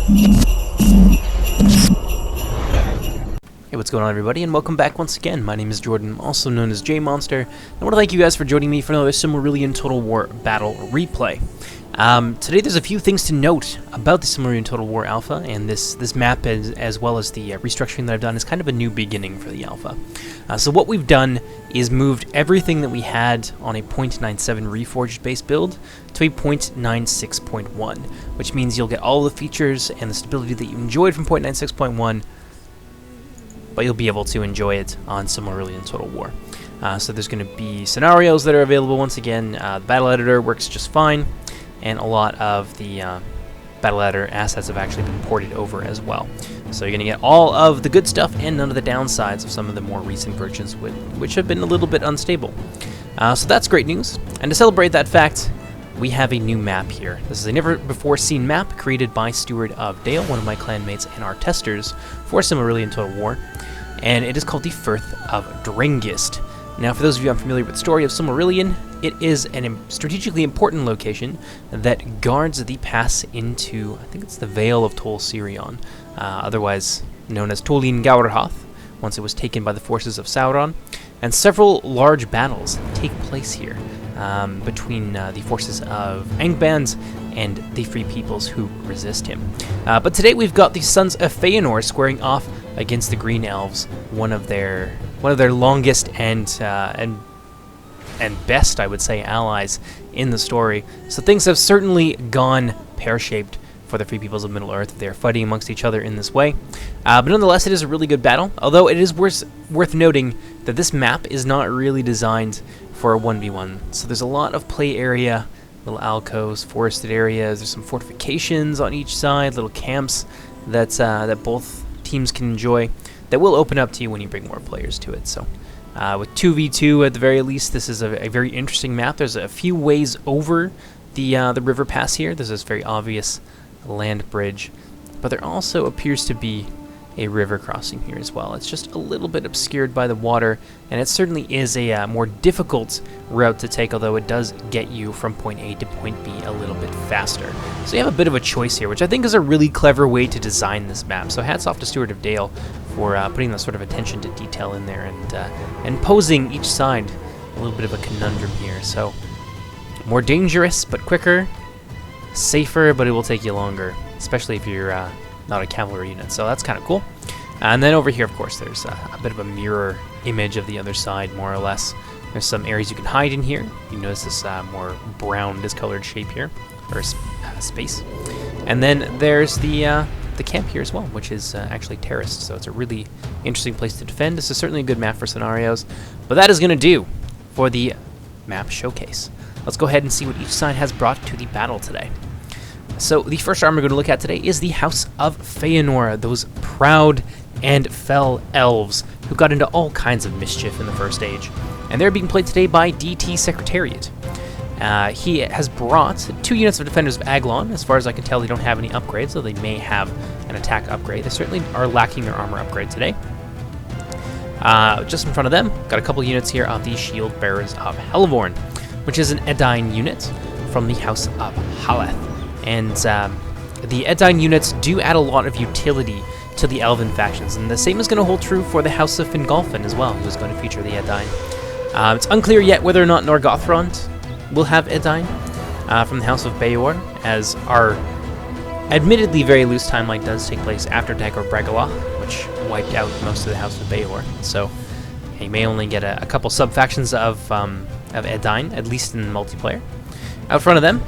Hey, what's going on, everybody, and welcome back once again. My name is Jordan, also known as JMonster, and I want to thank you guys for joining me for another Silmarillion Total War Battle replay. Today there's a few things to note about the Silmarillion Total War Alpha, and this map, as well as the restructuring that I've done, is kind of a new beginning for the Alpha. So what we've done is moved everything that we had on a .97 Reforged base build to a .96.1, which means you'll get all the features and the stability that you enjoyed from .96.1, but you'll be able to enjoy it on Silmarillion Total War. So there's going to be scenarios that are available once again. The battle editor works just fine, and a lot of the battle editor assets have actually been ported over as well. So you're going to get all of the good stuff and none of the downsides of some of the more recent versions, which have been a little bit unstable. So that's great news. And to celebrate that fact, we have a new map here. This is a never-before-seen map created by Steward of Dale, one of my clanmates and our testers for Silmarillion Total War, and it is called the Firth of Drengist. Now, for those of you unfamiliar with the story of Silmarillion, it is a strategically important location that guards the pass into, I think it's the Vale of Ossiriand, otherwise known as Tolin Gaurhath, once it was taken by the forces of Sauron, and several large battles take place here between the forces of Angband and the Free Peoples who resist him. But today we've got the Sons of Feyenoord squaring off against the Green Elves, one of their longest and best, I would say, allies in the story. So things have certainly gone pear-shaped for the Free Peoples of Middle-earth. They're fighting amongst each other in this way. But nonetheless, it is a really good battle, although it is worth noting that this map is not really designed for a 1v1. So there's a lot of play area, little alcoves, forested areas, there's some fortifications on each side, little camps that both teams can enjoy, that will open up to you when you bring more players to it. So with 2v2 at the very least, this is a very interesting map. There's a few ways over the river pass here. There's this very obvious land bridge, but there also appears to be a river crossing here as well. It's just a little bit obscured by the water, and it certainly is a more difficult route to take, although it does get you from point A to point B a little bit faster. So you have a bit of a choice here, which I think is a really clever way to design this map. So hats off to Steward of Dale for putting that sort of attention to detail in there and posing each side a little bit of a conundrum here. So more dangerous but quicker, safer but it will take you longer, especially if you're not a cavalry unit, so that's kind of cool. And then over here, of course, there's a bit of a mirror image of the other side, more or less. There's some areas you can hide in here. You notice this more brown discolored shape here, or space. And then there's the camp here as well, which is actually terraced, so it's a really interesting place to defend. This is certainly a good map for scenarios, but that is going to do for the map showcase. Let's go ahead and see what each side has brought to the battle today. So the first army we're going to look at today is the House of Feyenoord, those proud and fell elves who got into all kinds of mischief in the First Age. And they're being played today by DT Secretariat. He has brought 2 units of Defenders of Aglon. As far as I can tell, they don't have any upgrades, so they may have an attack upgrade. They certainly are lacking their armor upgrade today. Just in front of them, got a couple units here of the Shield Bearers of Heliborne, which is an Edvin unit from the House of Haleth. And the Edvin units do add a lot of utility to the Elven factions, and the same is going to hold true for the House of Fingolfin as well, who's going to feature the Edvin. It's unclear yet whether or not Norgothrond will have Edvin from the House of Beor, as our admittedly very loose timeline does take place after Dagor Bragollach, which wiped out most of the House of Beor. So he may only get a couple sub-factions of Edvin, at least in multiplayer. Out front of them,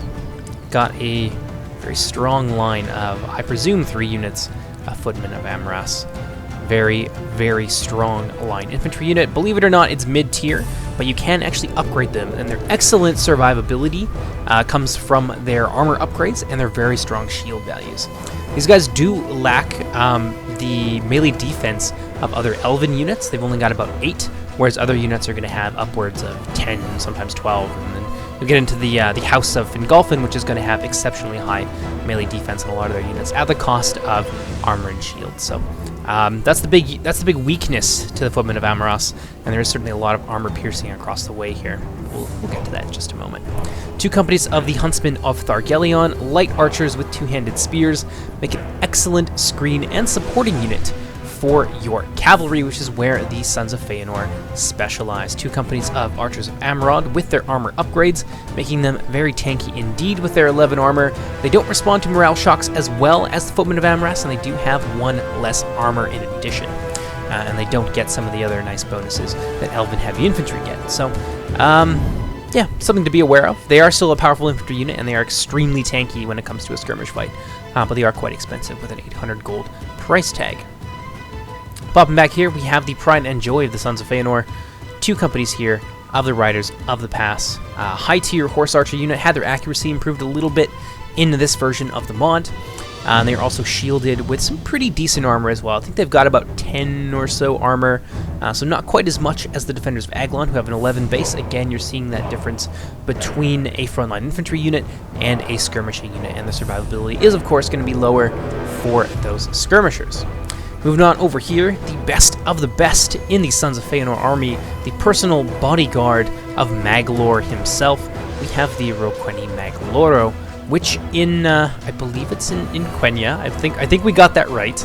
got a very strong line of, I presume, 3 units of Footman of Amras. Very, very strong line infantry unit. Believe it or not, it's mid-tier, but you can actually upgrade them, and their excellent survivability comes from their armor upgrades and their very strong shield values. These guys do lack the melee defense of other Elven units. They've only got about 8, whereas other units are going to have upwards of 10, sometimes 12, and then you get into the House of Fingolfin, which is going to have exceptionally high melee defense on a lot of their units at the cost of armor and shield. So That's the big weakness to the Footmen of Amoros, and there is certainly a lot of armor piercing across the way here. We'll get to that in just a moment. 2 companies of the Huntsmen of Thargelion, light archers with 2-handed spears, make an excellent screen and supporting unit for your cavalry, which is where the Sons of Feyenoord specialize. 2 companies of Archers of Amrod with their armor upgrades, making them very tanky indeed with their 11 armor. They don't respond to morale shocks as well as the Footmen of Amoros, and they do have 1 less armor in addition. And they don't get some of the other nice bonuses that Elven Heavy Infantry get. So, yeah, something to be aware of. They are still a powerful infantry unit, and they are extremely tanky when it comes to a skirmish fight. But they are quite expensive with an 800 gold price tag. Popping back here, we have the pride and joy of the Sons of Feanor. 2 companies here of the Riders of the Pass. High-tier Horse Archer unit had their accuracy improved a little bit in this version of the mod. They are also shielded with some pretty decent armor as well. I think they've got about 10 or so armor, so not quite as much as the Defenders of Aglon, who have an 11 base. Again, you're seeing that difference between a frontline infantry unit and a skirmishing unit, and the survivability is, of course, going to be lower for those skirmishers. Moving on over here, the best of the best in the Sons of Feanor army, the personal bodyguard of Mangler himself. We have the Roqueni Lauro, which in, I believe it's in Quenya, I think we got that right,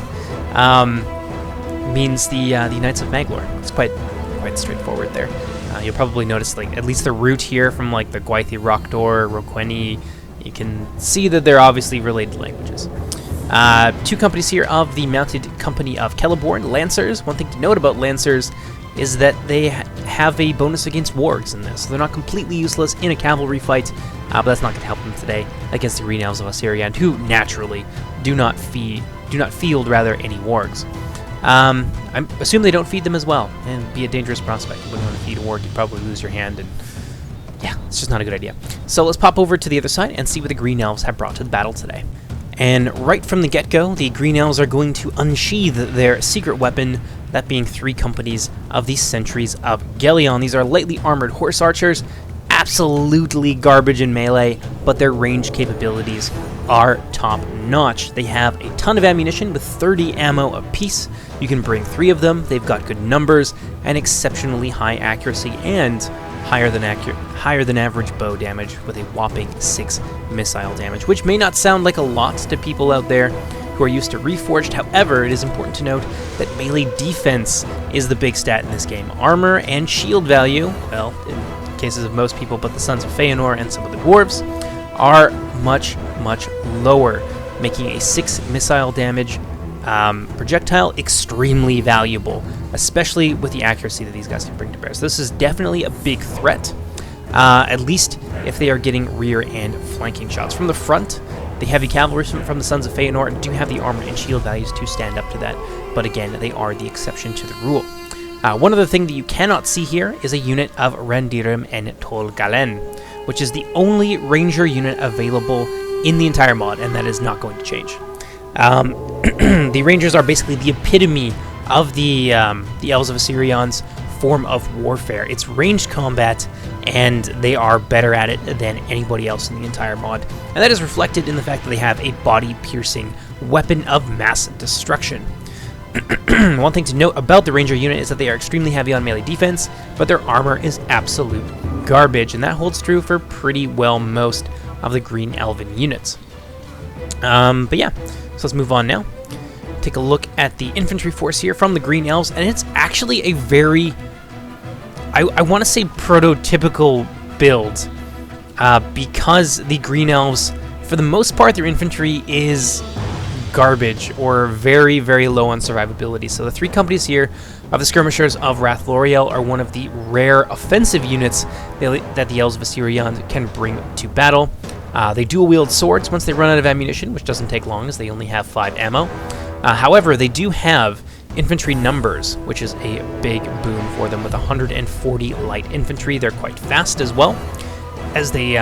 means the Knights of Mangler. It's quite straightforward there. You'll probably notice, like, at least the root here from, like, the Gwythi Rockdor, Roqueni, you can see that they're obviously related languages. 2 companies here of the Mounted Company of Heliborne, Lancers. One thing to note about Lancers is that they have a bonus against wargs in this. So they're not completely useless in a cavalry fight, but that's not going to help them today against the Green Elves of Ossiriand, who naturally do not field any wargs. I assume they don't feed them as well, and it'd be a dangerous prospect. You wouldn't want to feed a warg, you'd probably lose your hand, and yeah, it's just not a good idea. So let's pop over to the other side and see what the Green Elves have brought to the battle today. And right from the get-go, the Green Elves are going to unsheath their secret weapon, that being 3 companies of the Sentries of Gelion. These are lightly armored horse archers, absolutely garbage in melee, but their range capabilities are top-notch. They have a ton of ammunition with 30 ammo apiece. You can bring 3 of them. They've got good numbers and exceptionally high accuracy and higher than average bow damage with a whopping 6 missile damage, which may not sound like a lot to people out there who are used to Reforged. However, it is important to note that melee defense is the big stat in this game. Armor and shield value, well, in cases of most people but the Sons of Feyenoord and some of the dwarves, are much lower, making a 6 missile damage projectile extremely valuable, especially with the accuracy that these guys can bring to bear. So this is definitely a big threat, at least if they are getting rear and flanking shots. From the front, the heavy cavalry from the Sons of Feyenoord do have the armor and shield values to stand up to that, but again, they are the exception to the rule. One other thing that you cannot see here is a unit of Rendirim and Tolgalen, which is the only ranger unit available in the entire mod, and that is not going to change. The Rangers are basically the epitome of the Elves of Ossiriand's form of warfare. It's ranged combat, and they are better at it than anybody else in the entire mod. And that is reflected in the fact that they have a body-piercing weapon of mass destruction. One thing to note about the Ranger unit is that they are extremely heavy on melee defense, but their armor is absolute garbage, and that holds true for pretty well most of the Green Elven units. But yeah, so let's move on now. Take a look at the Infantry Force here from the Green Elves, and it's actually a very, I want to say, prototypical build, because the Green Elves, for the most part, their infantry is garbage or very low on survivability. So the 3 companies here of the Skirmishers of Rathloriel are one of the rare offensive units that the Elves of Ossiriand can bring to battle. They dual wield swords once they run out of ammunition, which doesn't take long as they only have 5 ammo. However, they do have infantry numbers, which is a big boon for them with 140 light infantry. They're quite fast as well, as they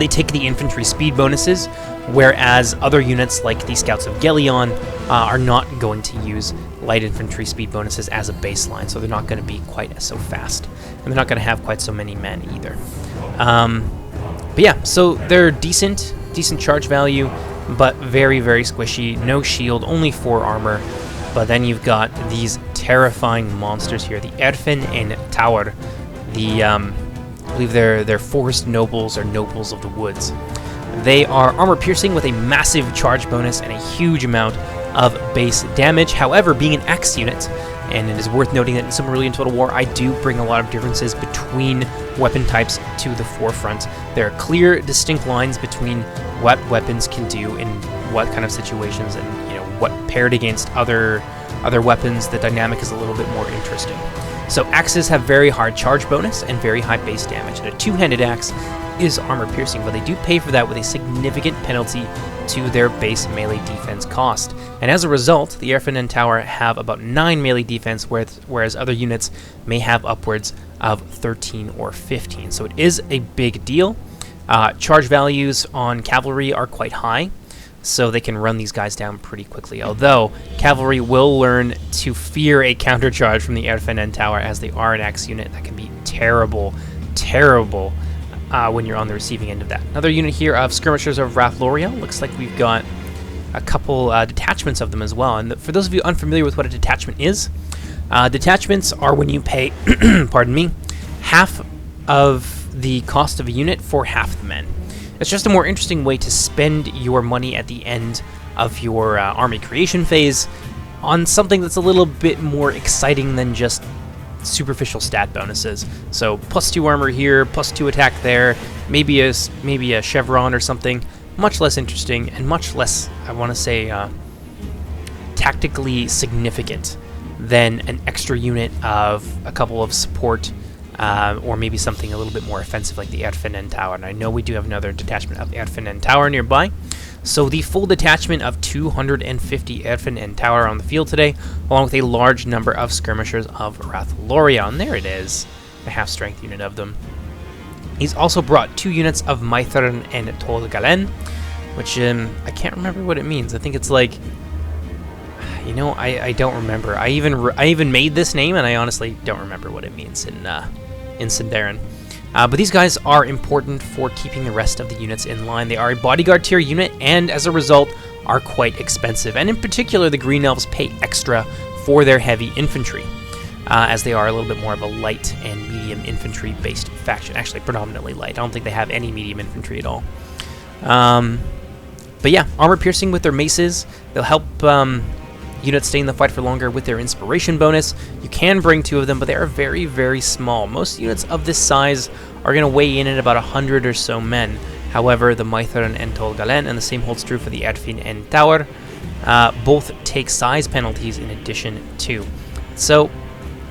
take the infantry speed bonuses, whereas other units like the Scouts of Gelion are not going to use light infantry speed bonuses as a baseline, so they're not going to be quite so fast, and they're not going to have quite so many men either. But yeah, so they're decent charge value, but very squishy. No shield, only 4 armor. But then you've got these terrifying monsters here, the Edvin and Tower. I believe they're forest nobles or nobles of the woods. They are armor-piercing with a massive charge bonus and a huge amount of base damage. However, being an X unit, and it is worth noting that in Silmarillion Total War, I do bring a lot of differences between weapon types to the forefront. There are clear, distinct lines between what weapons can do in what kind of situations, and what paired against other weapons, the dynamic is a little bit more interesting. So axes have very hard charge bonus and very high base damage, and a two-handed axe is armor piercing, but they do pay for that with a significant penalty to their base melee defense cost. And as a result, the Orphan and Tower have about 9 melee defense, whereas other units may have upwards of 13 or 15. So it is a big deal. Charge values on cavalry are quite high, so they can run these guys down pretty quickly. Although, cavalry will learn to fear a countercharge from the Orphan and Tower, as they are an axe unit that can be terrible, terrible when you're on the receiving end of that. Another unit here of Skirmishers of Rathlorien. Looks like we've got a couple detachments of them as well. And for those of you unfamiliar with what a detachment is, detachments are when you pay, pardon me, half of the cost of a unit for half the men. It's just a more interesting way to spend your money at the end of your army creation phase on something that's a little bit more exciting than just superficial stat bonuses. So +2 armor here, +2 attack there, maybe a chevron or something. Much less interesting and much less, I want to say, tactically significant than an extra unit of a couple of support, or maybe something a little bit more offensive like the Orphan and Tower. And I know we do have another detachment of Orphan and Tower nearby. So the full detachment of 250 Orphan and Tower on the field today, along with a large number of Skirmishers of Rathlorien. There it is, the half-strength unit of them. He's also brought 2 units of Mythern and Tolgalen, which I can't remember what it means. I think it's like, I don't remember. I even made this name, and I honestly don't remember what it means in Sindarin. But these guys are important for keeping the rest of the units in line. They are a bodyguard tier unit, and as a result, are quite expensive. And in particular, the Green Elves pay extra for their heavy infantry, as they are a little bit more of a light and medium infantry-based faction. Actually, predominantly light. I don't think they have any medium infantry at all. But yeah, armor piercing with their maces. They'll help units stay in the fight for longer with their inspiration bonus. You can bring 2 of them, but they are very, very small. Most units of this size are going to weigh in at about 100 or so men. However, the Mythern and Tolgalen, and the same holds true for the Edvin and Tower, both take size penalties in addition to. So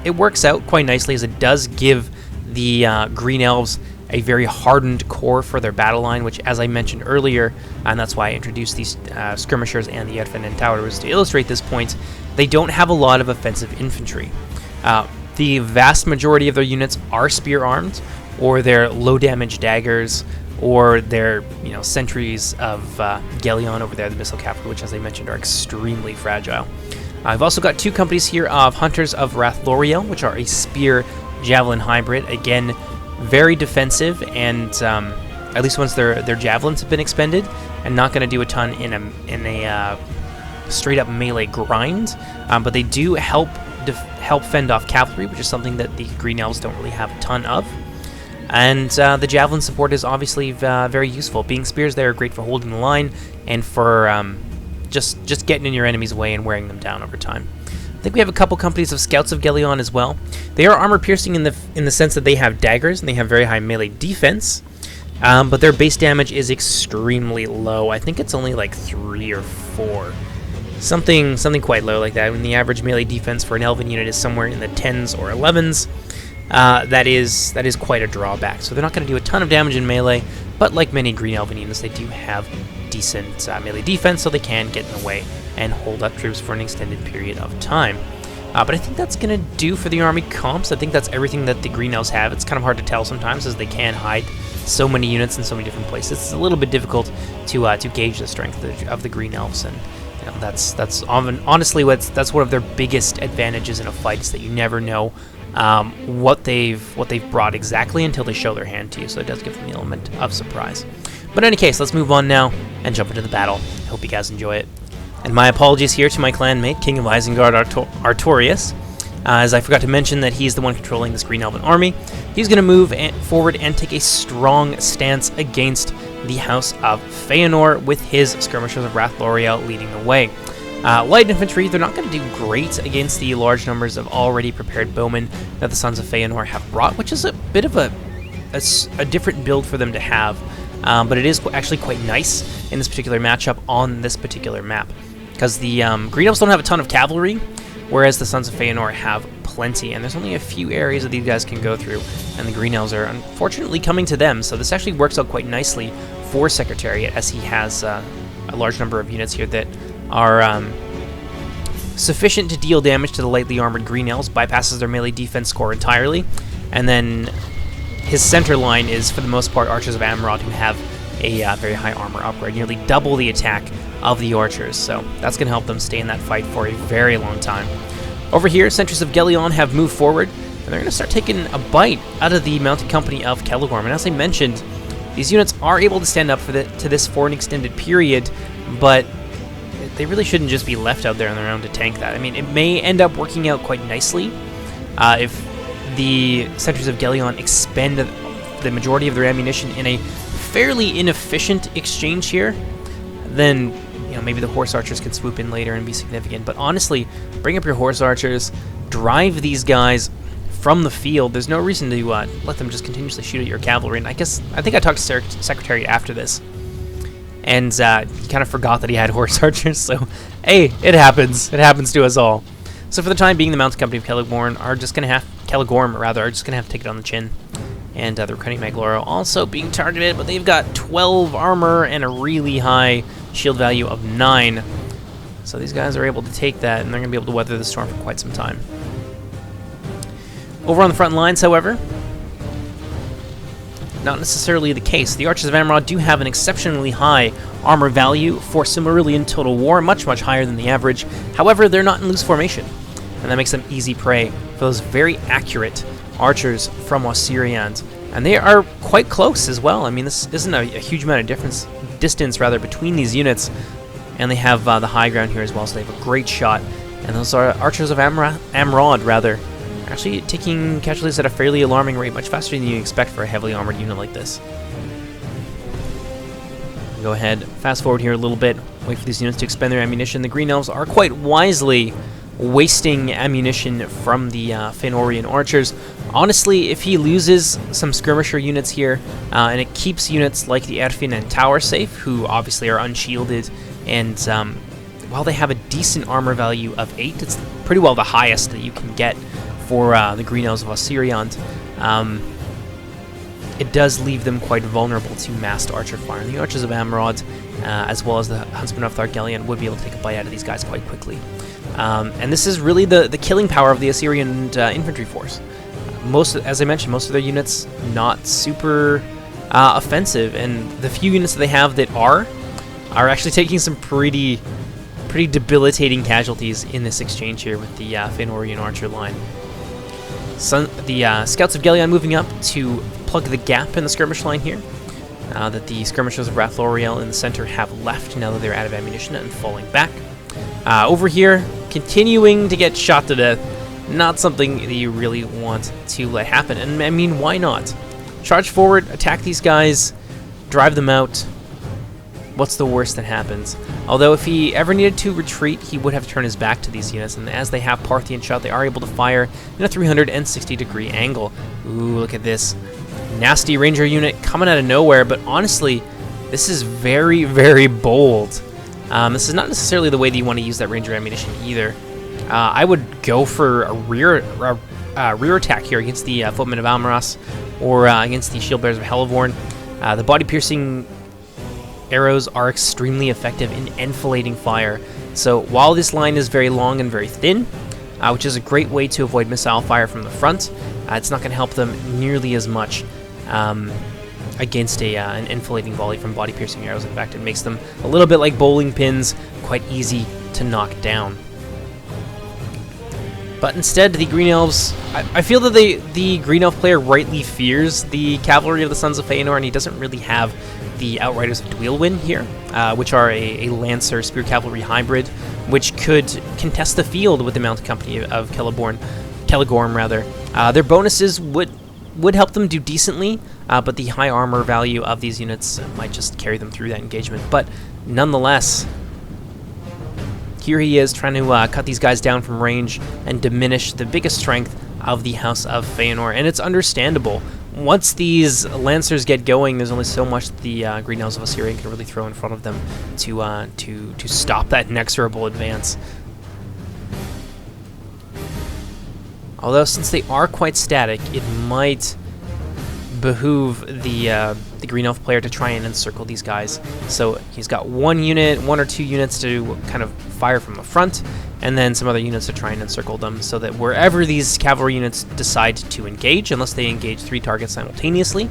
it works out quite nicely, as it does give the Green Elves a very hardened core for their battle line, which, as I mentioned earlier, and that's why I introduced these Skirmishers and the Orphan and Tower, was to illustrate this point, they don't have a lot of offensive infantry. The vast majority of their units are spear-armed, or they're low-damage daggers, or they're, sentries of Gelion over there, the missile cavalry, which, as I mentioned, are extremely fragile. I've also got 2 companies here of Hunters of Rathlorien, which are a spear-javelin hybrid. Again, very defensive, and at least once their javelins have been expended, and not going to do a ton in a straight up melee grind, but they do help fend off cavalry, which is something that the Green Elves don't really have a ton of. And the javelin support is obviously very useful. Being spears, they are great for holding the line and for just getting in your enemy's way and wearing them down over time. I think we have a couple companies of Scouts of Gelion as well. They are armor piercing in the sense that they have daggers and they have very high melee defense, but their base damage is extremely low. I think it's only like 3 or 4, something quite low like that. When the average melee defense for an Elven unit is somewhere in the 10s or 11s, that is quite a drawback. So they're not going to do a ton of damage in melee, but like many Green Elven units, they do have decent melee defense, so they can get in the way and hold up troops for an extended period of time. But I think that's going to do for the army comps. I think that's everything that the Green Elves have. It's kind of hard to tell sometimes, as they can hide so many units in so many different places. It's a little bit difficult to gauge the strength of the Green Elves, and that's honestly that's one of their biggest advantages in a fight, is that you never know what they've brought exactly until they show their hand to you. So it does give them the element of surprise. But in any case, let's move on now and jump into the battle. I hope you guys enjoy it. And my apologies here to my clanmate, King of Isengard Artorias, as I forgot to mention that he's the one controlling this Green Elven army. He's going to move forward and take a strong stance against the House of Feyenoord with his Skirmishers of Rath L'Oreal leading the way. Light infantry, they're not going to do great against the large numbers of already prepared bowmen that the Sons of Feyenoord have brought, which is a bit of a different build for them to have. But it is actually quite nice in this particular matchup on this particular map, because the Green Elves don't have a ton of cavalry, whereas the Sons of Feyenoord have plenty, and there's only a few areas that these guys can go through, and the Green Elves are unfortunately coming to them, so this actually works out quite nicely for Secretariat, as he has a large number of units here that are sufficient to deal damage to the lightly armored Green Elves, bypasses their melee defense score entirely, and then his center line is, for the most part, Archers of Amrod, who have a very high armor upgrade, nearly double the attack of the Archers, so that's going to help them stay in that fight for a very long time. Over here, Sentries of Gelion have moved forward, and they're going to start taking a bite out of the mounted company of Heliborne. And as I mentioned, these units are able to stand up to this for an extended period, but they really shouldn't just be left out there on their own to tank that. I mean, it may end up working out quite nicely if the Sentries of Gelion expend the majority of their ammunition in a fairly inefficient exchange here. Then, you know, maybe the Horse Archers can swoop in later and be significant. But honestly, bring up your Horse Archers, drive these guys from the field. There's no reason to let them just continuously shoot at your cavalry. And I think I talked to Secretary after this, and he kind of forgot that he had Horse Archers. So, hey, it happens. It happens to us all. So for the time being, the mounted company of Caligorm are just going to have to take it on the chin. And the recruiting Mangler also being targeted, but they've got 12 armor and a really high shield value of 9. So these guys are able to take that, and they're going to be able to weather the storm for quite some time. Over on the front lines, however, not necessarily the case. The Archers of Amrod do have an exceptionally high armor value for Silmarillion Total War, much, much higher than the average. However, they're not in loose formation, and that makes them easy prey for those very accurate archers from Ossiriand. And they are quite close as well. I mean, this isn't a huge amount of distance between these units, and they have the high ground here as well, so they have a great shot. And those are Archers of Amrod, actually taking casualties at a fairly alarming rate, much faster than you expect for a heavily armored unit like this. Go ahead, fast forward here a little bit, wait for these units to expend their ammunition. The Green Elves are quite wisely wasting ammunition from the Feanorian archers. Honestly, if he loses some skirmisher units here, and it keeps units like the Edvin and Tower safe, who obviously are unshielded, and while they have a decent armor value of 8, it's pretty well the highest that you can get for the Green Elves of Ossiriand, it does leave them quite vulnerable to massed archer fire. And the Archers of Amrod, as well as the Huntsmen of Thargelion, would be able to take a bite out of these guys quite quickly. And this is really the killing power of the Ossirian Infantry Force. As I mentioned, most of their units not super offensive, and the few units that they have that are actually taking some pretty debilitating casualties in this exchange here with the Feanorian archer line. The Scouts of Gelion moving up to plug the gap in the skirmish line here that the skirmishers of Rath L'Oreal in the center have left now that they're out of ammunition and falling back. Over here, continuing to get shot to death. Not something that you really want to let happen. And I mean, why not? Charge forward, attack these guys, drive them out. What's the worst that happens? Although if he ever needed to retreat, he would have turned his back to these units, and as they have Parthian shot, they are able to fire in a 360-degree angle. Ooh, look at this. Nasty ranger unit coming out of nowhere, but honestly, this is very, very bold. This is not necessarily the way that you want to use that ranger ammunition either. I would go for a rear attack here against the Footmen of Almaras, or against the Shield Bearers of Heliborne. The body-piercing arrows are extremely effective in enfilading fire. So while this line is very long and very thin, which is a great way to avoid missile fire from the front, it's not going to help them nearly as much against an enfilading volley from body-piercing arrows. In fact, it makes them a little bit like bowling pins, quite easy to knock down. But instead, the Green Elves, I feel that the Green Elf player rightly fears the cavalry of the Sons of Feyenoord, and he doesn't really have the Outriders of Dwylwyn here, which are a Lancer Spear Cavalry hybrid, which could contest the field with the Mounted Company of Caligorm rather. Their bonuses would help them do decently, but the high armor value of these units might just carry them through that engagement. But nonetheless, here he is trying to cut these guys down from range and diminish the biggest strength of the House of Feyenoord, and it's understandable. Once these Lancers get going, there's only so much the Green Elves of Ossiriand can really throw in front of them to stop that inexorable advance. Although, since they are quite static, it might behoove the Green Elf player to try and encircle these guys. So he's got one or two units to kind of fire from the front, and then some other units to try and encircle them, so that wherever these cavalry units decide to engage, unless they engage 3 targets simultaneously,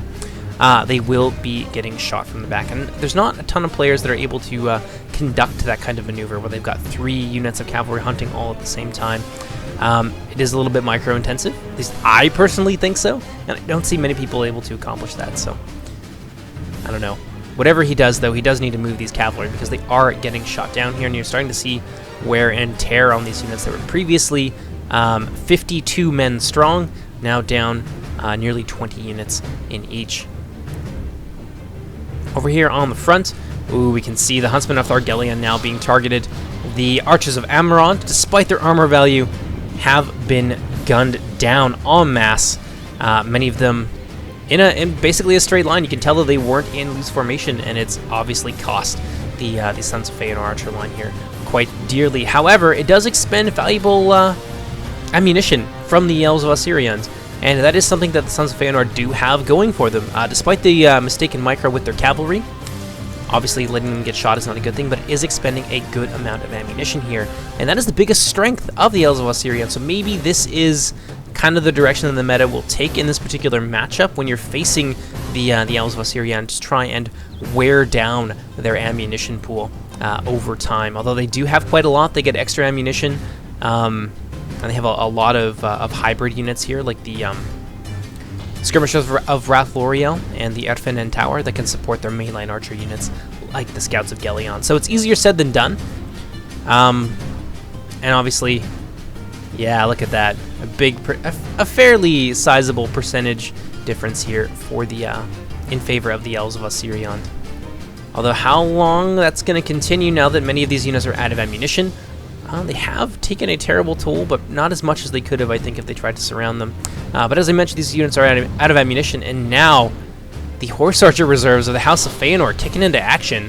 they will be getting shot from the back. And there's not a ton of players that are able to conduct that kind of maneuver where they've got 3 units of cavalry hunting all at the same time. It is a little bit micro-intensive. At least I personally think so, and I don't see many people able to accomplish that, so I don't know. Whatever he does, though, he does need to move these cavalry because they are getting shot down here, and you're starting to see wear and tear on these units that were previously 52 men strong, now down nearly 20 units in each. Over here on the front, we can see the Huntsmen of Thargelion now being targeted. The Archers of Amarant, despite their armor value, have been gunned down en masse. Many of them in basically a straight line. You can tell that they weren't in loose formation, and it's obviously cost the Sons of Feyenoord archer line here quite dearly. However, it does expend valuable ammunition from the Elves of Ossiriand, and that is something that the Sons of Feyenoord do have going for them. Despite the mistaken micro with their cavalry, obviously letting them get shot is not a good thing, but it is expending a good amount of ammunition here, and that is the biggest strength of the Elves of Ossiriand. So maybe this is kind of the direction that the meta will take in this particular matchup when you're facing the Elves of Ossiriand, to try and wear down their ammunition pool over time. Although they do have quite a lot, they get extra ammunition, and they have a lot of hybrid units here, like the Skirmishers of Rathloriel and the Edvin and Tower that can support their mainline archer units, like the Scouts of Gelion. So it's easier said than done. And obviously, yeah, look at that. A fairly sizable percentage difference here for the in favor of the Elves of Ossiriand. Although how long that's going to continue now that many of these units are out of ammunition, they have taken a terrible toll, but not as much as they could have, I think, if they tried to surround them. But as I mentioned, these units are out of ammunition, and now the Horse Archer reserves of the House of Feyenoord kicking into action,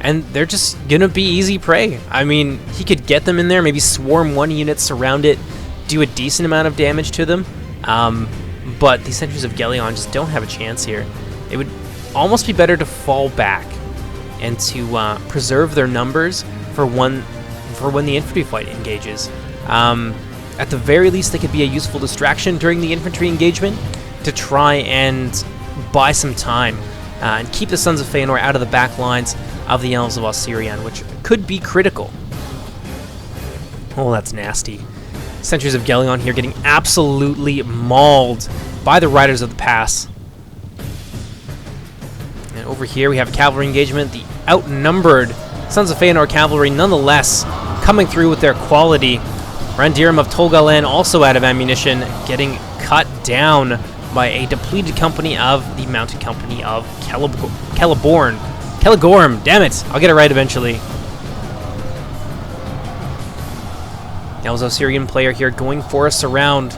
and they're just going to be easy prey. I mean, he could get them in there, maybe swarm one unit, surround it, do a decent amount of damage to them, but the Sentries of Gelion just don't have a chance here. It would almost be better to fall back and to preserve their numbers for when the infantry fight engages. At the very least, they could be a useful distraction during the infantry engagement to try and buy some time and keep the Sons of Feyenoord out of the back lines of the Elves of Ossiriand, which could be critical. Oh, that's nasty. Sentries of Gelion here getting absolutely mauled by the Riders of the Pass. And over here we have Cavalry Engagement, the outnumbered Sons of Feyenoord cavalry nonetheless coming through with their quality. Randirim of Tolgalen also out of ammunition, getting cut down by a depleted company of the Mounted Company of Caligorm. Damn it! I'll get it right eventually. Now, as Ossirian player here going for a surround,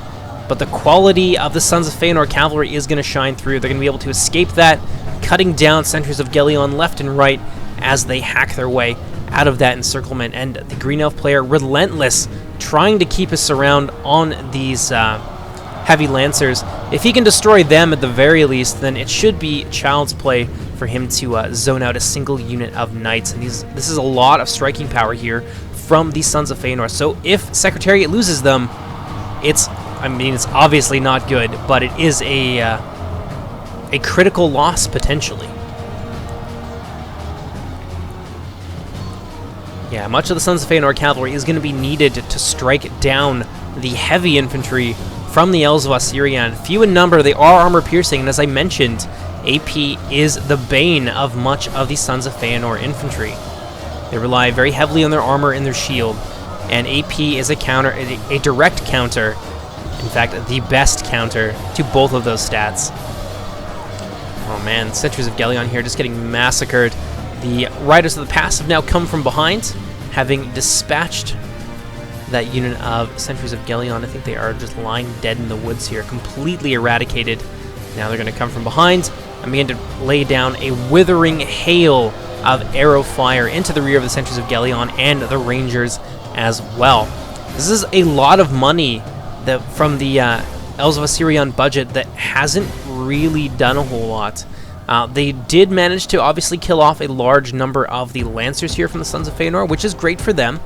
but the quality of the Sons of Feyenoord cavalry is going to shine through. They're going to be able to escape that, cutting down Sentries of Gelion left and right as they hack their way out of that encirclement. And the Green Elf player, Relentless, trying to keep his surround on these heavy Lancers. If he can destroy them at the very least, then it should be child's play for him to zone out a single unit of Knights. And this is a lot of striking power here from the Sons of Feyenoord. So if Secretariat loses them, it's obviously not good, but it is a critical loss potentially. Yeah, much of the Sons of Feyenoord cavalry is going to be needed to strike down the heavy infantry from the Elves of Ossiriand. Few in number, they are armor-piercing, and as I mentioned, AP is the bane of much of the Sons of Feanor infantry. They rely very heavily on their armor and their shield, and AP is a counter, a direct counter, in fact, the best counter to both of those stats. Oh man, Sentries of Gellion here just getting massacred. The Riders of the Pass have now come from behind, having dispatched that unit of Sentries of Gellion. I think they are just lying dead in the woods here, completely eradicated. Now they're going to come from behind and begin to lay down a withering hail of arrow fire into the rear of the Sentries of Gellion and the Rangers as well. This is a lot of money that from the Elves of Ossiriand budget that hasn't really done a whole lot. They did manage to obviously kill off a large number of the Lancers here from the Sons of Feanor, which is great for them.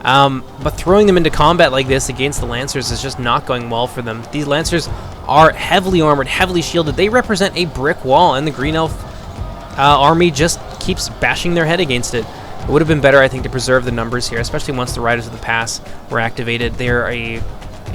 But throwing them into combat like this against the Lancers is just not going well for them. These Lancers are heavily armored, heavily shielded. They represent a brick wall, and the Green Elf army just keeps bashing their head against it. It would have been better, I think, to preserve the numbers here, especially once the Riders of the Pass were activated. They're a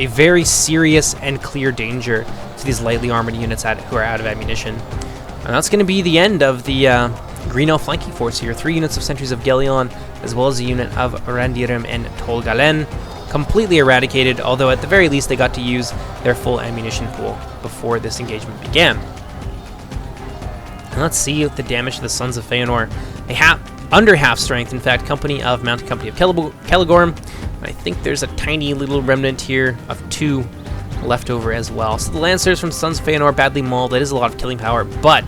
very serious and clear danger to these lightly armored units who are out of ammunition. And that's going to be the end of the Green Elf flanking force here. 3 units of Sentries of Gellion, as well as a unit of Randirim and Tolgalen, completely eradicated, although at the very least they got to use their full ammunition pool before this engagement began. And let's see the damage to the Sons of Feanor. Under half strength, in fact, Mounted Company of Caligorm. I think there's a tiny little remnant here of 2 left over as well. So the Lancers from Sons of Feanor badly mauled. That is a lot of killing power, but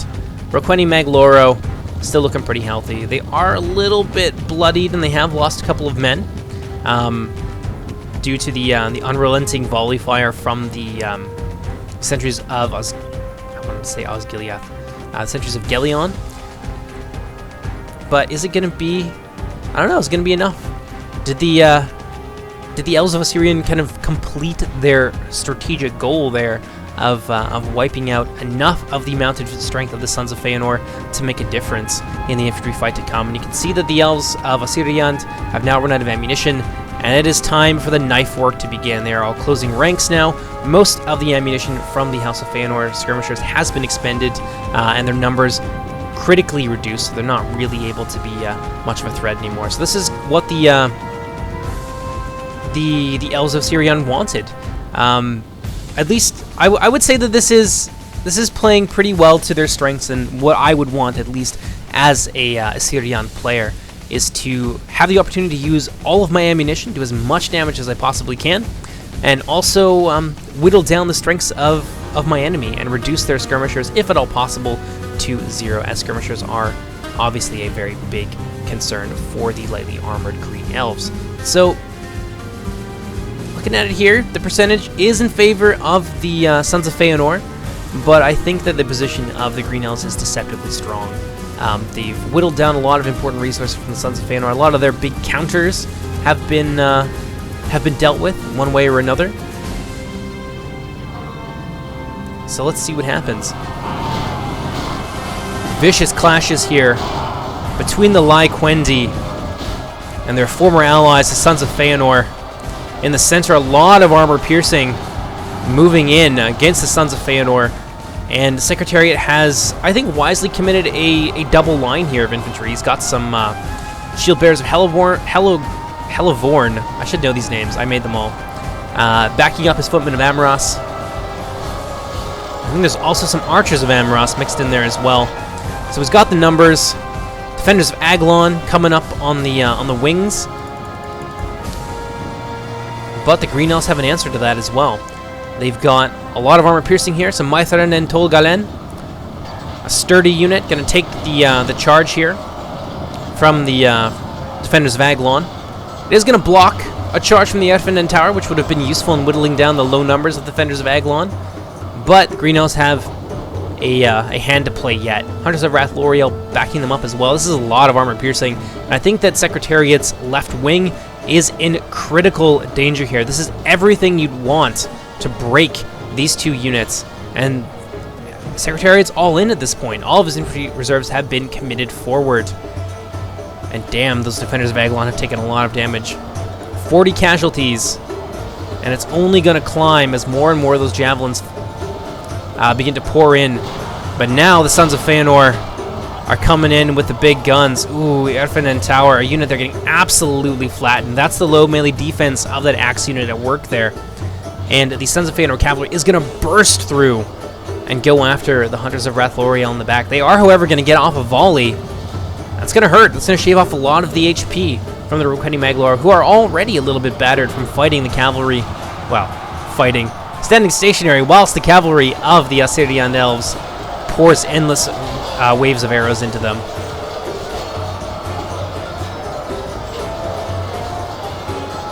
Roqueni Mag Lauro still looking pretty healthy. They are a little bit bloodied, and they have lost a couple of men due to the unrelenting volley fire from the Sentries of Osgiliath, Sentries of Gellion. But is it going to be? I don't know. Is it going to be enough? Did the Elves of Ossiriand kind of complete their strategic goal there of wiping out enough of the mounted strength of the Sons of Feanor to make a difference in the infantry fight to come? And you can see that the Elves of Ossiriand have now run out of ammunition, and it is time for the knife work to begin. They are all closing ranks now. Most of the ammunition from the House of Feanor skirmishers has been expended, and their numbers critically reduced, so they're not really able to be much of a threat anymore. So this is what the Elves of Ossiriand wanted. At least I would say that this is playing pretty well to their strengths, and what I would want, at least as a Ossiriand player, is to have the opportunity to use all of my ammunition, do as much damage as I possibly can, and also whittle down the strengths of my enemy and reduce their skirmishers, if at all possible, to 0, as skirmishers are obviously a very big concern for the lightly armored Green Elves. So, looking at it here, the percentage is in favor of the Sons of Feanor, but I think that the position of the Green Elves is deceptively strong. They've whittled down a lot of important resources from the Sons of Feanor. A lot of their big counters have been dealt with one way or another. So let's see what happens. Vicious clashes here between the Lyquendi and their former allies, the Sons of Feanor. In the center, a lot of armor piercing moving in against the Sons of Feanor. And the Secretariat has, I think, wisely committed a double line here of infantry. He's got some Shield Bearers of Heliborne. I should know these names. I made them all. Backing up his Footman of Amoros. I think there's also some Archers of Amoros mixed in there as well. So he's got the numbers. Defenders of Aglon coming up on the wings. But the Green Elves have an answer to that as well. They've got a lot of armor piercing here. Some Maitharen and Tolgalen. A sturdy unit going to take the charge here from the Defenders of Aglon. It is going to block a charge from the Edvin and Tower, which would have been useful in whittling down the low numbers of the Defenders of Aglon. But the Green Elves have a hand to play yet. Hunters of Wrath L'Oreal backing them up as well. This is a lot of armor piercing. And I think that Secretariat's left wing is in critical danger here. This is everything you'd want to break these two units. And Secretariat's all in at this point. All of his infantry reserves have been committed forward. And damn, those Defenders of Aglon have taken a lot of damage. 40 casualties. And it's only going to climb as more and more of those javelins begin to pour in. But now the Sons of Feyenoord are coming in with the big guns. Ooh, Orphan and Tower, a unit they're getting absolutely flattened. That's the low melee defense of that axe unit at work there. And the Sons of Feyenoord cavalry is going to burst through and go after the Hunters of Rathloriel in the back. They are, however, going to get off a volley. That's going to hurt. That's going to shave off a lot of the HP from the Retinue Mangler, who are already a little bit battered from fighting the cavalry. Well, fighting. Standing stationary whilst the cavalry of the Ossiriand Elves pours endless waves of arrows into them.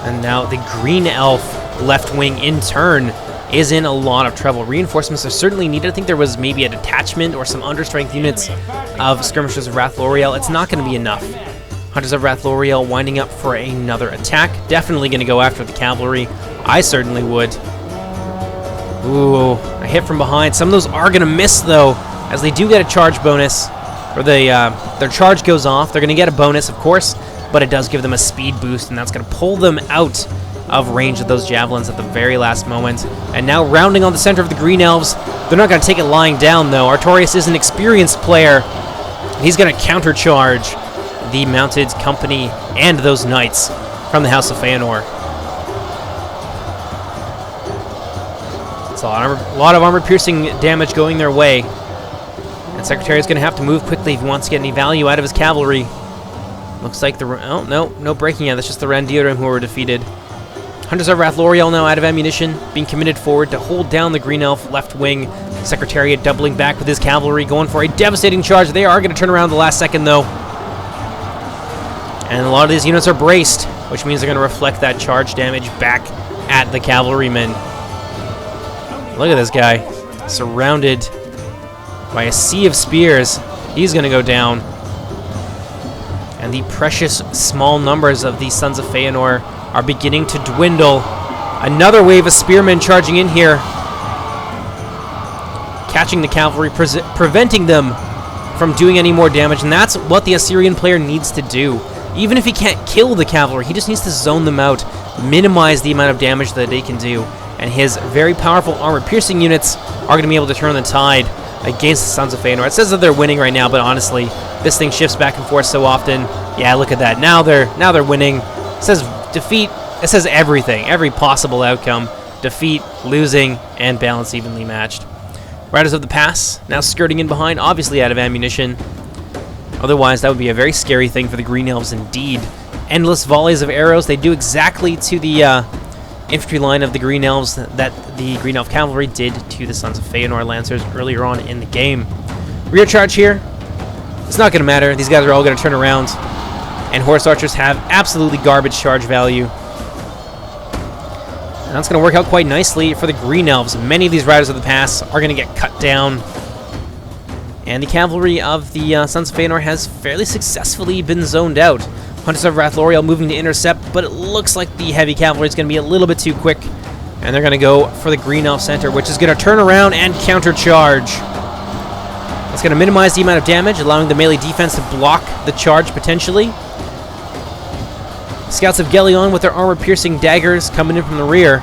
And now the Green Elf left wing in turn is in a lot of trouble. Reinforcements are certainly needed. I think there was maybe a detachment or some understrength units of Skirmishers of Rathloriel. It's not going to be enough. Hunters of Rathloriel winding up for another attack. Definitely going to go after the cavalry. I certainly would. Ooh, a hit from behind. Some of those are going to miss, though, as they do get a charge bonus. Or their charge goes off. They're going to get a bonus, of course, but it does give them a speed boost, and that's going to pull them out of range of those javelins at the very last moment. And now rounding on the center of the Green Elves. They're not going to take it lying down, though. Artorias is an experienced player. He's going to countercharge the mounted company and those knights from the House of Feanor. It's a lot of armor-piercing damage going their way. And Secretary is going to have to move quickly if he wants to get any value out of his cavalry. Looks like the... Oh, no breaking out. That's just the Randirim who were defeated. Hunters of Rathloriel now out of ammunition, being committed forward to hold down the Green Elf left wing. Secretariat doubling back with his cavalry, going for a devastating charge. They are going to turn around the last second, though. And a lot of these units are braced, which means they're going to reflect that charge damage back at the cavalrymen. Look at this guy, surrounded by a sea of spears. He's going to go down. And the precious small numbers of the Sons of Feanor are beginning to dwindle. Another wave of spearmen charging in here, catching the cavalry, preventing them from doing any more damage. And that's what the Assyrian player needs to do. Even if he can't kill the cavalry, he just needs to zone them out, minimize the amount of damage that they can do. And his very powerful armor-piercing units are going to be able to turn the tide against the Sons of Feanor. It says that they're winning right now, but honestly, this thing shifts back and forth so often. Yeah, look at that. Now they're winning. It says defeat. It says everything, every possible outcome. Defeat, losing, and balance evenly matched. Riders of the Pass now skirting in behind, obviously out of ammunition. Otherwise, that would be a very scary thing for the Green Elves indeed. Endless volleys of arrows. They do exactly to the infantry line of the Green Elves that the Green Elf Cavalry did to the Sons of Feanor Lancers earlier on in the game. Rear charge here. It's not going to matter. These guys are all going to turn around. And Horse Archers have absolutely garbage charge value. And that's going to work out quite nicely for the Green Elves. Many of these Riders of the Pass are going to get cut down. And the cavalry of the Sons of Feanor has fairly successfully been zoned out. Hunters of Rathloriel moving to intercept, but it looks like the heavy cavalry is going to be a little bit too quick. And they're going to go for the Green Elf center, which is going to turn around and countercharge. That's going to minimize the amount of damage, allowing the melee defense to block the charge potentially. Scouts of Gelion with their armor-piercing daggers coming in from the rear.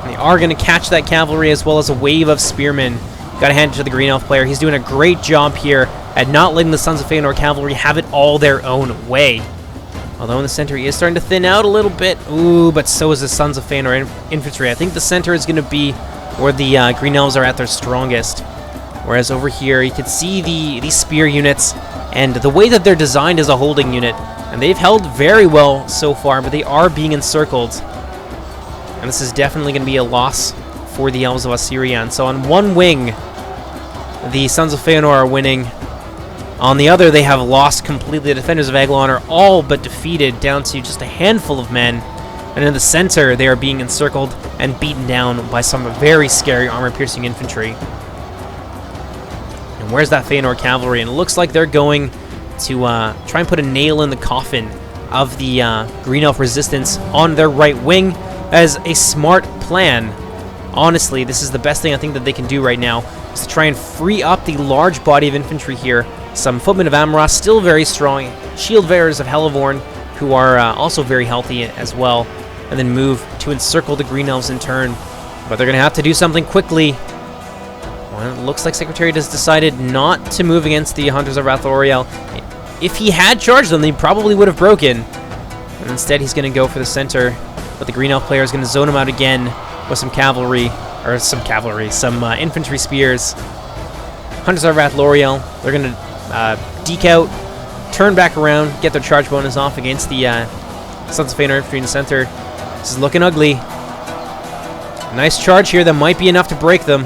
And they are going to catch that cavalry as well as a wave of spearmen. Got to hand it to the Green Elf player. He's doing a great job here at not letting the Sons of Feanor cavalry have it all their own way. Although in the center he is starting to thin out a little bit. Ooh, but so is the Sons of Feanor infantry. I think the center is going to be where the Green Elves are at their strongest. Whereas over here you can see the spear units and the way that they're designed as a holding unit. And they've held very well so far, but they are being encircled. And this is definitely going to be a loss for the Elves of Ossiriand. So on one wing, the Sons of Feanor are winning. On the other, they have lost completely. The Defenders of Eglon are all but defeated down to just a handful of men. And in the center, they are being encircled and beaten down by some very scary armor-piercing infantry. And where's that Feanor cavalry? And it looks like they're going to try and put a nail in the coffin of the Green Elf resistance on their right wing as a smart plan. Honestly, this is the best thing I think that they can do right now, is to try and free up the large body of infantry here. Some Footmen of Amoros, still very strong. Shield Bearers of Heliborne, who are also very healthy as well. And then move to encircle the Green Elves in turn. But they're going to have to do something quickly. It looks like Secretariat has decided not to move against the Hunters of Rathloriel. If he had charged them, they probably would have broken. And instead, he's going to go for the center. But the Green Elf player is going to zone him out again with some cavalry. Or some infantry spears. Hunters of Rathloriel, they're going to deke out, turn back around, get their charge bonus off against the Sons of Feanor infantry in the center. This is looking ugly. Nice charge here that might be enough to break them.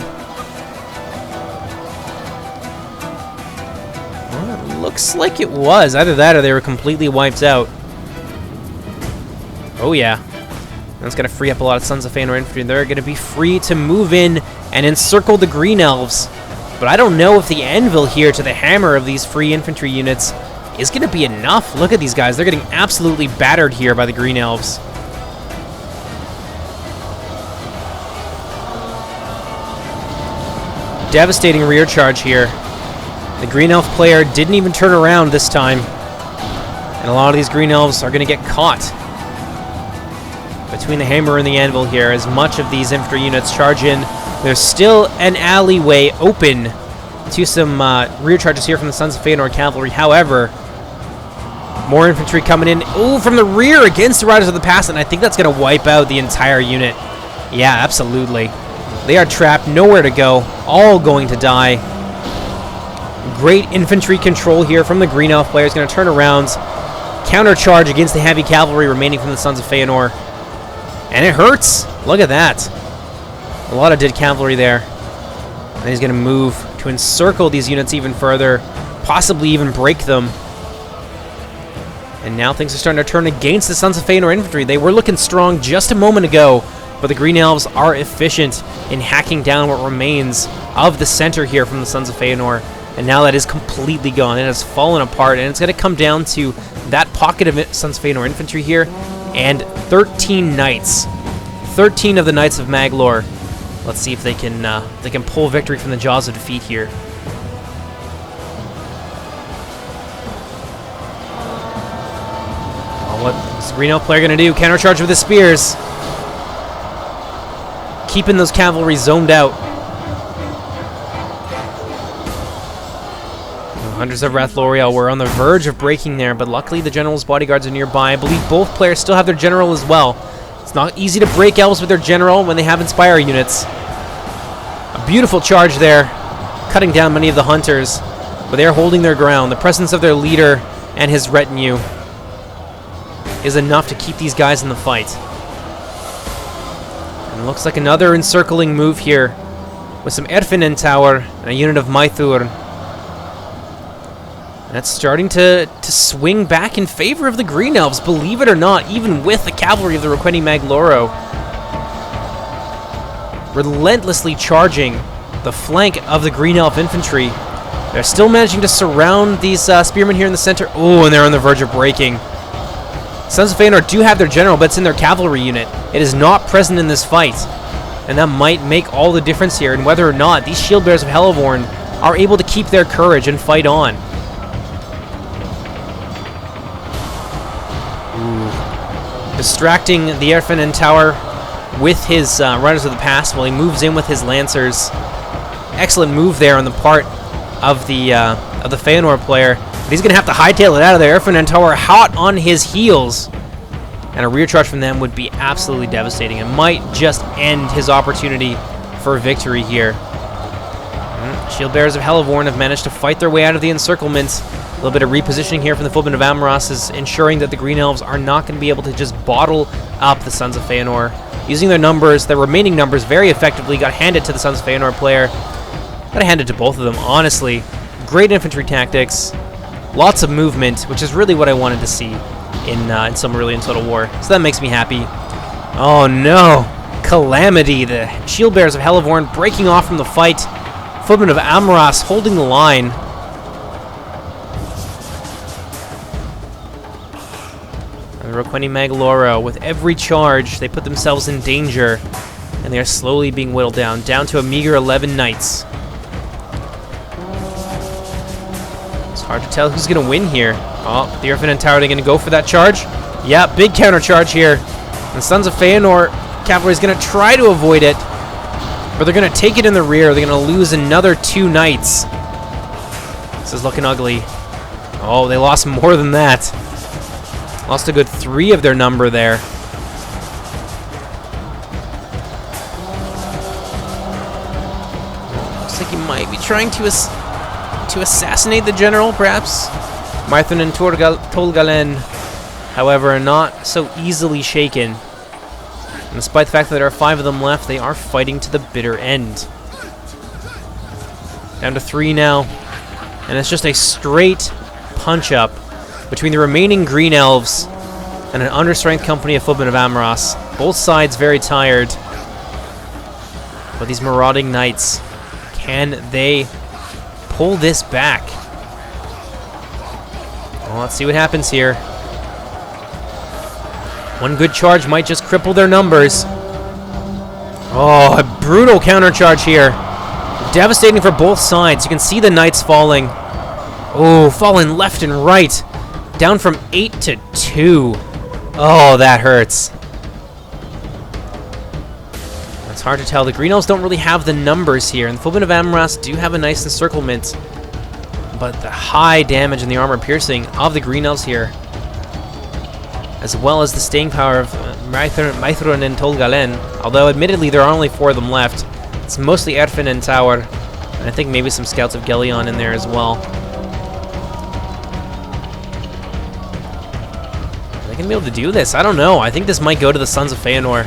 Well, it looks like it was. Either that or they were completely wiped out. Oh yeah. That's going to free up a lot of Sons of Feanor infantry. They're going to be free to move in and encircle the Green Elves. But I don't know if the Anvil here to the hammer of these free infantry units is going to be enough. Look at these guys. They're getting absolutely battered here by the Green Elves. Devastating rear charge here. The Green Elf player didn't even turn around this time. And a lot of these Green Elves are going to get caught between the hammer and the anvil here as much of these infantry units charge in. There's still an alleyway open to some rear charges here from the Sons of Feanor cavalry. However, more infantry coming in. Oh, from the rear against the Riders of the Past, and I think that's going to wipe out the entire unit. Yeah, absolutely. They are trapped, nowhere to go, all going to die. Great infantry control here from the Green Elf player. Is going to turn around, counter-charge against the heavy cavalry remaining from the Sons of Feanor. And it hurts. Look at that. A lot of dead cavalry there. And he's going to move to encircle these units even further, possibly even break them. And now things are starting to turn against the Sons of Feanor infantry. They were looking strong just a moment ago, but the Green Elves are efficient in hacking down what remains of the center here from the Sons of Feanor. And now that is completely gone. It has fallen apart, and it's going to come down to that pocket of Sons of Feanor infantry here and 13 knights. 13 of the Knights of Mangler. Let's see if they can pull victory from the jaws of defeat here. Oh, what is the Green Elf player going to do? Countercharge with his spears. Keeping those cavalry zoned out. Hunters of Rathloriel were on the verge of breaking there, but luckily the general's bodyguards are nearby. I believe both players still have their general as well. It's not easy to break elves with their general when they have Inspire units. A beautiful charge there, cutting down many of the hunters, but they're holding their ground. The presence of their leader and his retinue is enough to keep these guys in the fight. And it looks like another encircling move here with some Edvin in tower and a unit of Mythur. That's starting to swing back in favor of the Green Elves, believe it or not, even with the cavalry of the Requeni Mag Lauro. Relentlessly charging the flank of the Green Elf infantry. They're still managing to surround these spearmen here in the center. Oh, and they're on the verge of breaking. Sons of Feanor do have their general, but it's in their cavalry unit. It is not present in this fight. And that might make all the difference here in whether or not these shield bearers of Heliborne are able to keep their courage and fight on. Distracting the Orphan and tower with his Riders of the Past while he moves in with his Lancers. Excellent move there on the part of the Feyenoord player. But he's going to have to hightail it out of there. Orphan and tower hot on his heels. And a rear charge from them would be absolutely devastating. It might just end his opportunity for victory here. Shield bearers of Heliborne have managed to fight their way out of the encirclement. A little bit of repositioning here from the Footman of Amoros is ensuring that the Green Elves are not going to be able to just bottle up the Sons of Feanor. Using their numbers, their remaining numbers very effectively, got handed to the Sons of Feanor player. Got to hand it to both of them, honestly. Great infantry tactics, lots of movement, which is really what I wanted to see in Silmarillion Total War. So that makes me happy. Oh no! Calamity! The shield bearers of Heliborne breaking off from the fight. Footman of Amoros holding the line. The Requeni Mag Lauro, with every charge, they put themselves in danger, and they are slowly being whittled down to a meager 11 knights. It's hard to tell who's going to win here. Oh, the Orphan and tower, are they going to go for that charge? Yeah, big counter charge here. And Sons of Feanor cavalry is going to try to avoid it. But they're going to take it in the rear. They're going to lose another 2 knights. This is looking ugly. Oh, they lost more than that. Lost a good 3 of their number there. Looks like he might be trying to assassinate the general, perhaps. Maithrin and Tolgalen, however, are not so easily shaken. And despite the fact that there are 5 of them left, they are fighting to the bitter end. Down to 3 now. And it's just a straight punch-up between the remaining Green Elves and an understrength company of Footmen of Amaras. Both sides very tired. But these marauding knights, can they pull this back? Well, let's see what happens here. One good charge might just cripple their numbers. Oh, a brutal countercharge here. Devastating for both sides. You can see the knights falling. Oh, falling left and right. Down from 8 to 2. Oh, that hurts. It's hard to tell. The Green Elves don't really have the numbers here, and the Footmen of Amaras do have a nice encirclement. But the high damage and the armor piercing of the Green Elves here, as well as the staying power of Maithrin and Tolgalen, although admittedly there are only 4 of them left. It's mostly Edvin and Tower, and I think maybe some scouts of Gelion in there as well. Are they going to be able to do this? I don't know. I think this might go to the Sons of Feyenoord.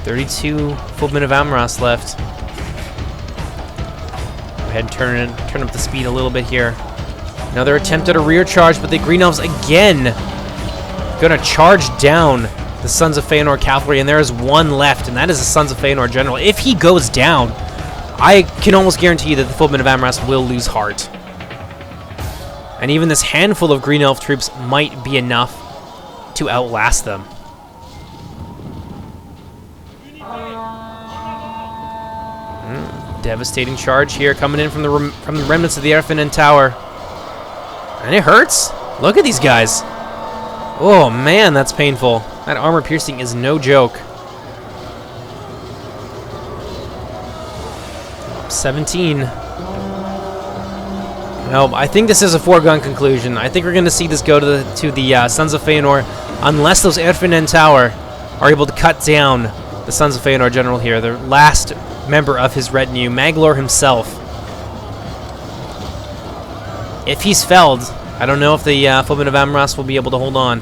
32 Footmen of Amaras left. Go ahead and turn up the speed a little bit here. Another attempt at a rear charge, but the Green Elves again gonna charge down the Sons of Feyenoord cavalry, and there is 1 left, and that is the Sons of Feyenoord general. If he goes down, I can almost guarantee you that the Footmen of Amaras will lose heart. And even this handful of Green Elf troops might be enough to outlast them. Devastating charge here coming in from the remnants of the Orphan and Tower. And it hurts. Look at these guys. Oh man, that's painful. That armor piercing is no joke. 17. No, I think this is a foregone conclusion. I think we're going to see this go to the Sons of Feyenoord, unless those Orphan and Tower are able to cut down the Sons of Feyenoord general here, the last member of his retinue, Mangler himself. If he's felled, I don't know if the Footmen of Amaras will be able to hold on.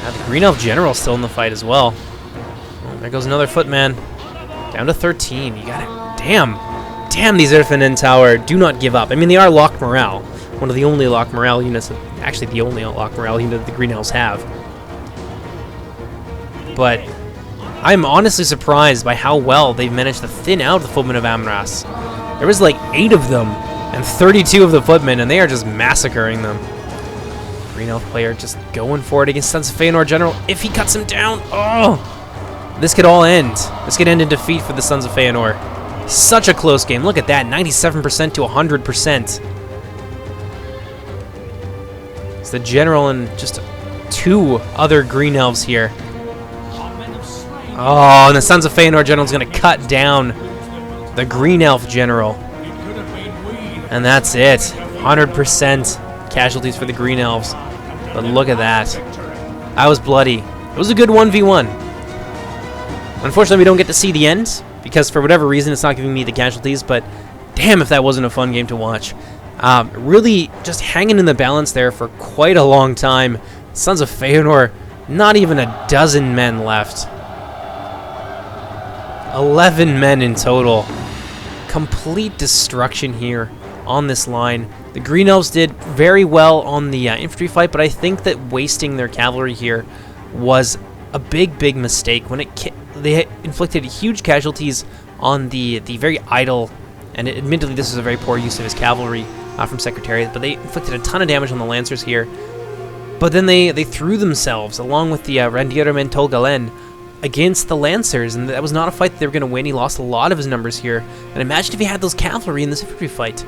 Now the Green Elf general still in the fight as well. Oh, there goes another Footman. Down to 13. You got it. Damn, these Orphan and Tower do not give up. I mean, they are locked morale. One of the only locked morale units, actually the only locked morale unit that the Green Elves have. But I'm honestly surprised by how well they've managed to thin out the Footmen of Amaras. There was like 8 of them and 32 of the Footmen, and they are just massacring them. Green Elf player just going for it against Sons of Feyenoord general. If he cuts him down, oh! This could all end. This could end in defeat for the Sons of Feyenoord. Such a close game. Look at that, 97% to 100%. It's the general and just 2 other Green Elves here. Oh, and the Sons of Feyenoord general is going to cut down the Green Elf general. And that's it. 100% casualties for the Green Elves. But look at that. That was bloody. It was a good 1v1. Unfortunately, we don't get to see the end, because for whatever reason, it's not giving me the casualties, but damn if that wasn't a fun game to watch. Really just hanging in the balance there for quite a long time. Sons of Feyenoord, not even a dozen men left. 11 men in total. Complete destruction here on this line. The Green Elves did very well on the infantry fight, but I think that wasting their cavalry here was a big mistake. When they inflicted huge casualties on the very idle, and admittedly this is a very poor use of his cavalry from Secretariat, but they inflicted a ton of damage on the Lancers here. But then they threw themselves, along with the Randirum and Tolgalen, against the Lancers, and that was not a fight that they were going to win. He lost a lot of his numbers here. And imagine if he had those cavalry in this infantry fight.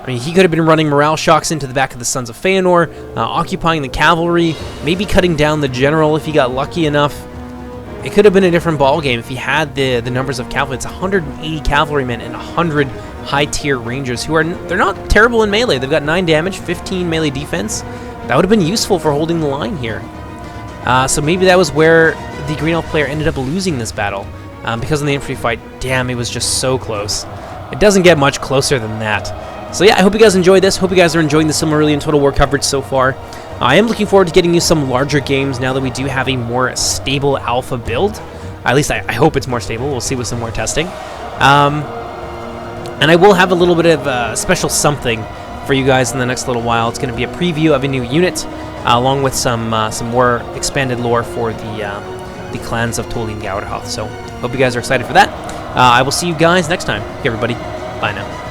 I mean, he could have been running morale shocks into the back of the Sons of Feyenoord, occupying the cavalry, maybe cutting down the general if he got lucky enough. It could have been a different ball game if he had the numbers of cavalry. It's 180 cavalrymen and 100 high-tier rangers who they're not terrible in melee. They've got 9 damage, 15 melee defense. That would have been useful for holding the line here. So maybe that was where the Green Elf player ended up losing this battle. Because in the infantry fight, damn, it was just so close. It doesn't get much closer than that. So yeah, I hope you guys enjoyed this. Hope you guys are enjoying the Silmarillion Total War coverage so far. I am looking forward to getting you some larger games now that we do have a more stable alpha build. At least I hope it's more stable. We'll see with some more testing. And I will have a little bit of a special something for you guys in the next little while. It's going to be a preview of a new unit, along with some more expanded lore for the clans of Toli and Gauderhoth. So hope you guys are excited for that. I will see you guys next time. Okay, everybody. Bye now.